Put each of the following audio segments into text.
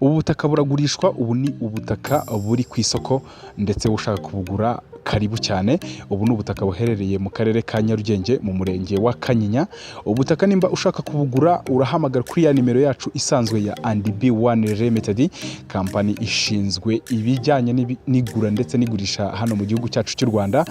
Ubu butaka buragurishwa, ubu ni ubutaka buri ku isoko ndetse ushaka kubugura karibu cyane. Ubu ni ubutaka buherereye mu karere ka Nyarugenge mu murenge wa Kanyinya. Ubutaka nimba ushaka kubugura urahamagara kuri ya nimero yacu isanzwe ya &B1 Limited, kampani ishinzwe ibijyanye n'igura ndetse n'igurisha hano mu gihugu cyacu cy'u Rwanda.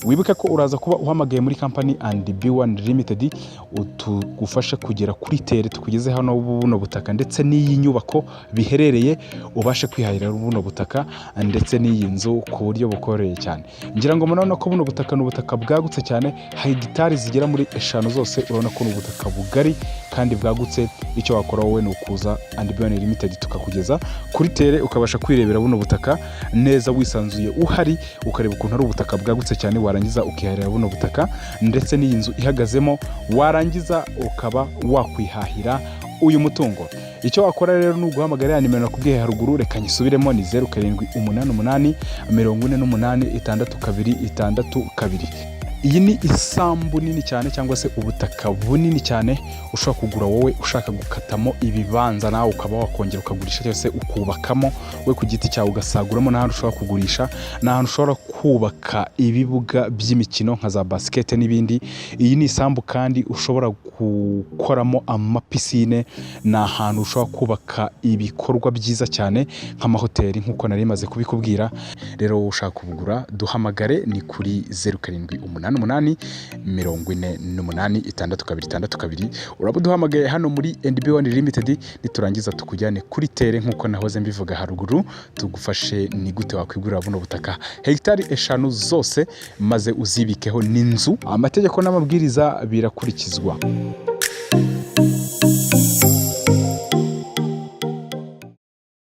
Wibuke ko uraza kuba uhamagaye muri kampani &B1 Limited utugufasha kugera kuri tere tukugeze hano buno butaka ndetse n'iyi nyubako biherereye, ubashe kwihahira buno butaka ndetse n'iyi nzu ku buryo bukoreye cyane. Ngira ngo murabona ko buno butaka ni ubutaka bwagutse cyane, hegitari zigera muri 5 zose. Urabona ko ni ubutaka bugari kandi bwagutse. Icyo wakora wowe ni ukuza &B1 Limited tukakugeza kuri tere, ukabasha kwirebera buno butaka neza wisanzuye uhari, ukareba ukuntu ari ubutaka bwagutse cyane. Warangiza ukiharira buno butaka ndetse n'iyi nzu ihagazemo, warangiza ukaba wakwihahira uyu mutungo. Icyo wakora rero ni uguhamagara ya nimero nakubwiye haruguru. Reka nyisubiremo, ni 0788 48 62 Iyi ni isambu nini cyane cyangwa se ubutaka bunini cyane ushobora kugura wowe ushaka gukatamo ibibanza, nawe ukaba wakongera ukagurisha cyangwa se ukubakamo we ku giti cyawe, ugasaguramo n'ahantu ushobora kugurisha, n'ahantu ushobora kubaka ibibuga by'imikino nka za basket n'ibindi. Iyi ni isambu kandi ushobora gukoramo amapisine, n'ahantu ushobora kubaka ibikorwa byiza cyane nk'amahoteli nk'uko nari maze kubikubwira. Rero ushaka kubugura duhamagare, ni kuri 0788 48 62 uraba duhamagaye hano muri &B1 Limited. Niturangiza tukujyane kuri tere nk'uko nahoze mbivuga haruguru, tugufashe ni gute wakwigurira buno butaka hegitari 5 zose, maze uzibikeho n'inzu. Amategeko n'amabwiriza birakurikizwa.